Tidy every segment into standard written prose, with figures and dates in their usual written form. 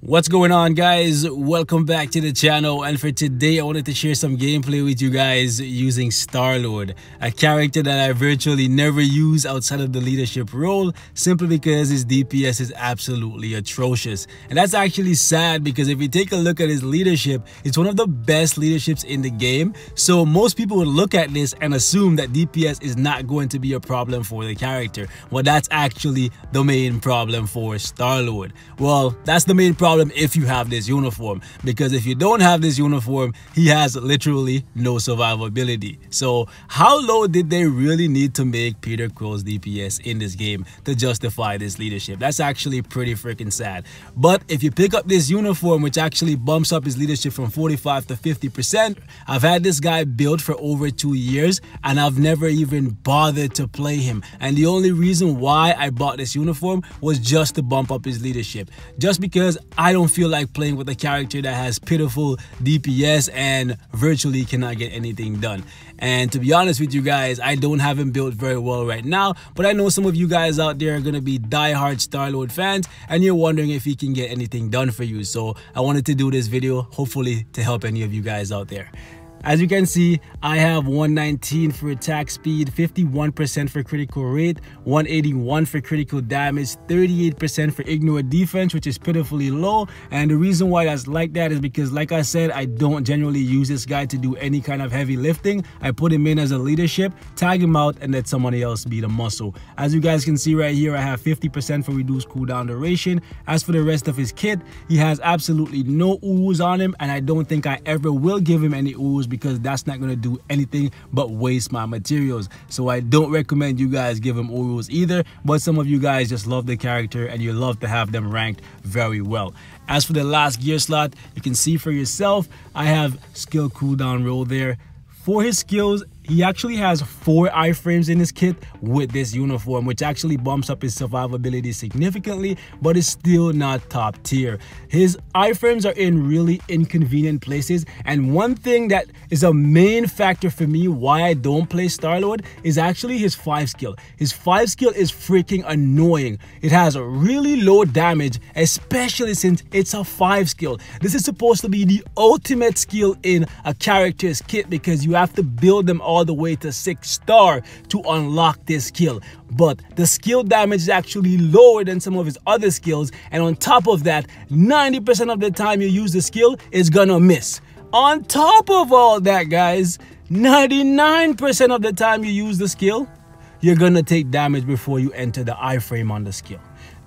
What's going on, guys? Welcome back to the channel, and for today I wanted to share some gameplay with you guys using Star-Lord, a character that I virtually never use outside of the leadership role simply because his DPS is absolutely atrocious. And that's actually sad because if you take a look at his leadership, it's one of the best leaderships in the game. So most people would look at this and assume that DPS is not going to be a problem for the character. Well, that's actually the main problem for Star-Lord. Well, that's the main problem if you have this uniform, because if you don't have this uniform, he has literally no survivability. So how low did they really need to make Peter Quill's DPS in this game to justify this leadership? That's actually pretty freaking sad. But if you pick up this uniform, which actually bumps up his leadership from 45 to 50%, I've had this guy built for over 2 years and I've never even bothered to play him. And the only reason why I bought this uniform was just to bump up his leadership, just because I don't feel like playing with a character that has pitiful DPS and virtually cannot get anything done. And to be honest with you guys, I don't have him built very well right now, but I know some of you guys out there are going to be diehard Star-Lord fans and you're wondering if he can get anything done for you. So I wanted to do this video, hopefully to help any of you guys out there. As you can see, I have 119 for attack speed, 51% for critical rate, 181 for critical damage, 38% for ignore defense, which is pitifully low. And the reason why that's like that is because, like I said, I don't generally use this guy to do any kind of heavy lifting. I put him in as a leadership, tag him out, and let somebody else be the muscle. As you guys can see right here, I have 50% for reduced cooldown duration. As for the rest of his kit, he has absolutely no ooze on him, and I don't think I ever will give him any ooze, because that's not going to do anything but waste my materials. So I don't recommend you guys give him Urus either, but some of you guys just love the character and you love to have them ranked very well. As for the last gear slot, you can see for yourself, I have skill cooldown roll there. For his skills, he actually has 4 iframes in his kit with this uniform, which actually bumps up his survivability significantly, but is still not top tier. His iframes are in really inconvenient places, and one thing that is a main factor for me why I don't play Star-Lord is actually his 5 skill. His 5 skill is freaking annoying. It has a really low damage, especially since it's a 5 skill. This is supposed to be the ultimate skill in a character's kit because you have to build them all the way to 6 star to unlock this skill, but the skill damage is actually lower than some of his other skills, and on top of that, 90% of the time you use the skill is gonna miss. On top of all that, guys, 99% of the time you use the skill, you're gonna take damage before you enter the iframe on the skill.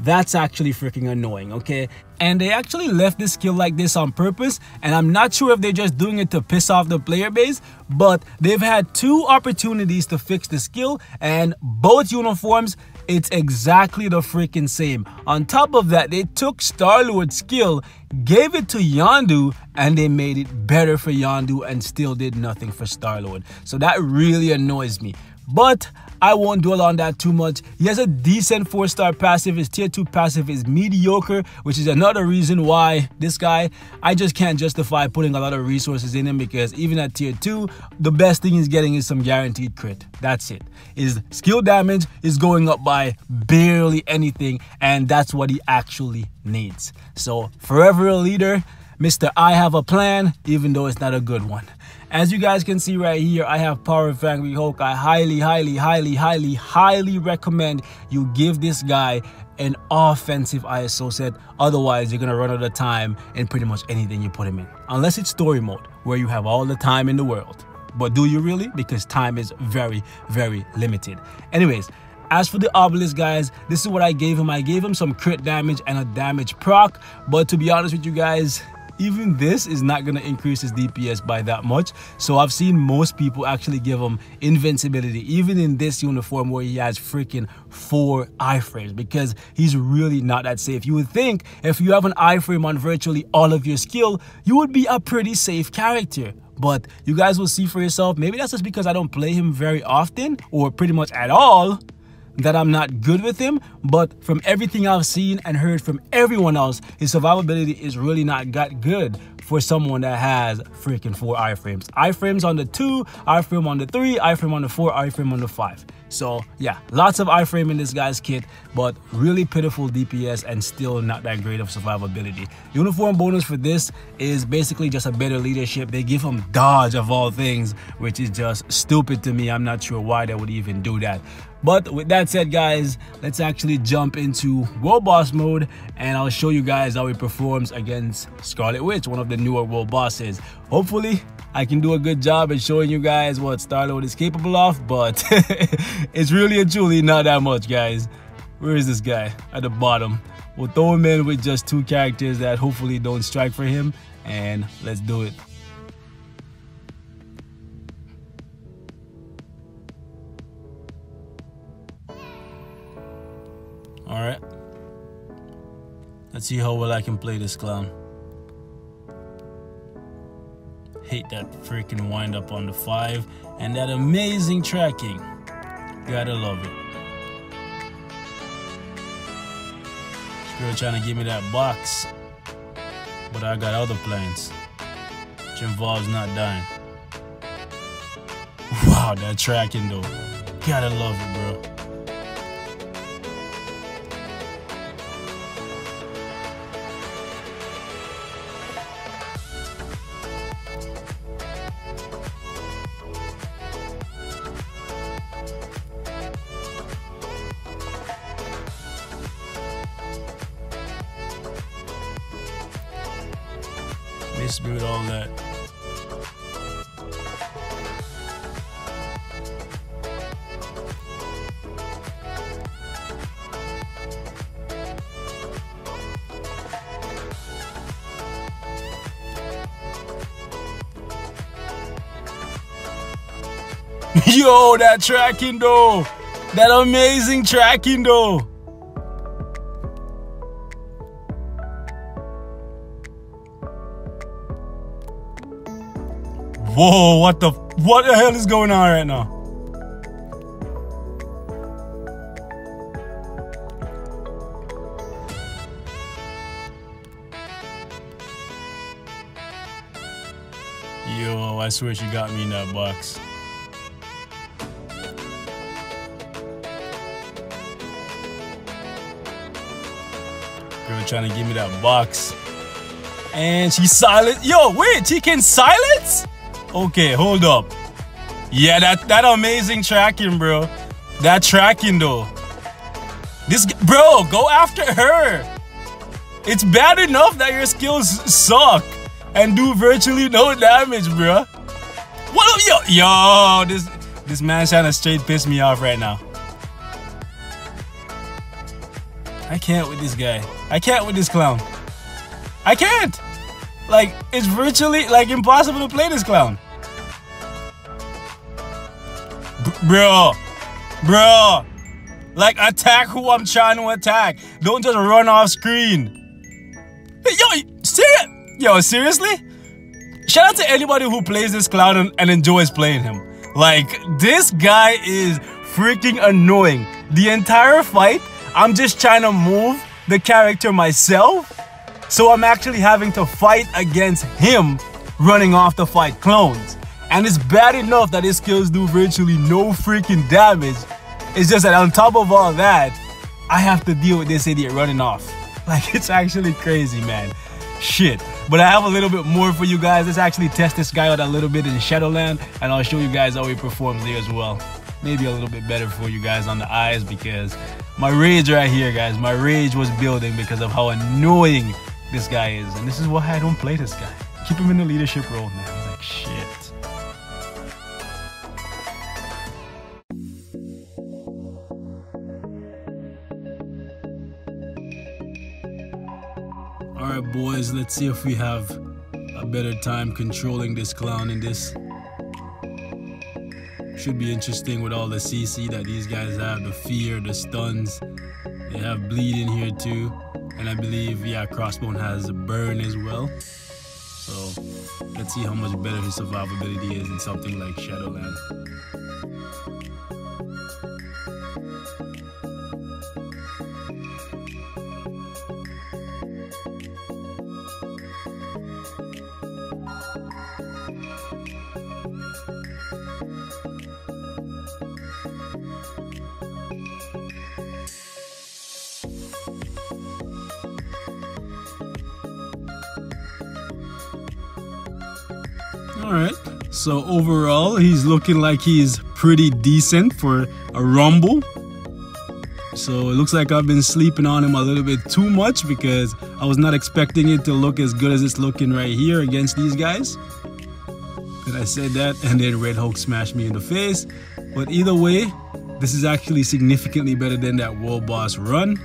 That's actually freaking annoying, okay? And they actually left this skill like this on purpose, and I'm not sure if they're just doing it to piss off the player base, but they've had 2 opportunities to fix the skill, and both uniforms, it's exactly the freaking same. On top of that, they took Star-Lord's skill, gave it to Yondu, and they made it better for Yondu and still did nothing for Star-Lord. So that really annoys me. But I won't dwell on that too much. He has a decent 4-star passive. His tier 2 passive is mediocre, which is another reason why this guy, I just can't justify putting a lot of resources in him, because even at tier 2, the best thing he's getting is some guaranteed crit. That's it. His skill damage is going up by barely anything, and that's what he actually needs. So forever a leader, Mr. I have a plan, even though it's not a good one. As you guys can see right here, I have Power of Angry Hulk. I highly recommend you give this guy an offensive ISO set. Otherwise, you're going to run out of time in pretty much anything you put him in. Unless it's story mode, where you have all the time in the world. But do you really? Because time is very, very limited. Anyways, as for the obelisk, guys, this is what I gave him. I gave him some crit damage and a damage proc. But to be honest with you guys, even this is not going to increase his DPS by that much. So I've seen most people actually give him invincibility, even in this uniform where he has freaking 4 iframes, because he's really not that safe. You would think if you have an iframe on virtually all of your skill, you would be a pretty safe character. But you guys will see for yourself. Maybe that's just because I don't play him very often or pretty much at all, that I'm not good with him. But from everything I've seen and heard from everyone else, his survivability is really not that good. for someone that has freaking 4 iframes. Iframes on the 2, iframe on the 3, iframe on the 4, iframe on the 5. So yeah, lots of iframe in this guy's kit, but really pitiful DPS and still not that great of survivability. Uniform bonus for this is basically just a better leadership. They give him dodge of all things, which is just stupid to me. I'm not sure why they would even do that. But with that said, guys, let's actually jump into World Boss mode, and I'll show you guys how he performs against Scarlet Witch, one of the newer world bosses. Hopefully I can do a good job at showing you guys what Star-Lord is capable of, but it's really and truly not that much, guys. Where is this guy? At the bottom. We'll throw him in with just 2 characters that hopefully don't strike for him, and let's do it. Alright. Let's see how well I can play this clown. Hate that freaking wind up on the 5 and that amazing tracking. Gotta love it. Girl trying to give me that box, but I got other plans, which involves not dying. Wow, that tracking though. Gotta love it, bro. Miss me with all that. Yo, that tracking though. That amazing tracking though. Whoa, what the hell is going on right now? Yo, I swear she got me in that box. Girl trying to give me that box. And she's silent. Yo, wait, she can silence? Okay, hold up. Yeah, that amazing tracking, bro. That tracking though. Bro, go after her. It's bad enough that your skills suck and do virtually no damage, bro. What up, yo, this man's trying to straight piss me off right now. I can't with this guy. I can't with this clown. I can't. Like, it's virtually, like, impossible to play this clown. Bro. Like, attack who I'm trying to attack. Don't just run off screen. Yo, seriously? Shout out to anybody who plays this clown and enjoys playing him. Like, this guy is freaking annoying. The entire fight, I'm just trying to move the character myself. So I'm actually having to fight against him running off to fight clones. And it's bad enough that his skills do virtually no freaking damage. It's just that on top of all that, I have to deal with this idiot running off. Like, it's actually crazy, man. Shit. But I have a little bit more for you guys. Let's actually test this guy out a little bit in Shadowland, and I'll show you guys how he performs there as well. Maybe a little bit better for you guys on the eyes, because my rage right here, guys, my rage was building because of how annoying this guy is. And this is why I don't play this guy. Keep him in the leadership role, man. Like, shit. Alright, boys, let's see if we have a better time controlling this clown in this. Should be interesting with all the CC that these guys have, the fear, the stuns. They have bleed in here too. And I believe, yeah, Crossbone has a burn as well. So let's see how much better his survivability is in something like Shadowland. All right, so overall he's looking like he's pretty decent for a rumble. So it looks like I've been sleeping on him a little bit too much, because I was not expecting it to look as good as it's looking right here against these guys. But I said that, and then Red Hulk smashed me in the face. But either way, this is actually significantly better than that World Boss run.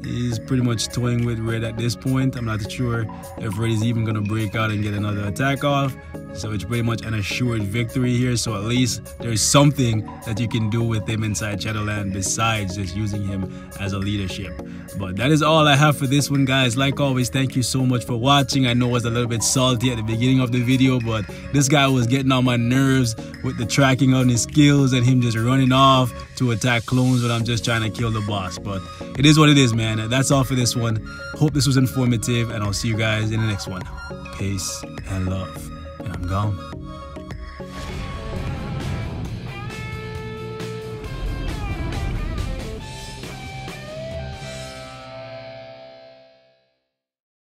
He's pretty much toying with Red at this point. I'm not sure if Red is even going to break out and get another attack off. So it's pretty much an assured victory here. So at least there's something that you can do with him inside Shadowland besides just using him as a leadership. But that is all I have for this one, guys. Like always, thank you so much for watching. I know it was a little bit salty at the beginning of the video, but this guy was getting on my nerves with the tracking on his skills and him just running off to attack clones when I'm just trying to kill the boss. But it is what it is, man. That's all for this one. Hope this was informative, and I'll see you guys in the next one. Peace and love. And I'm gone.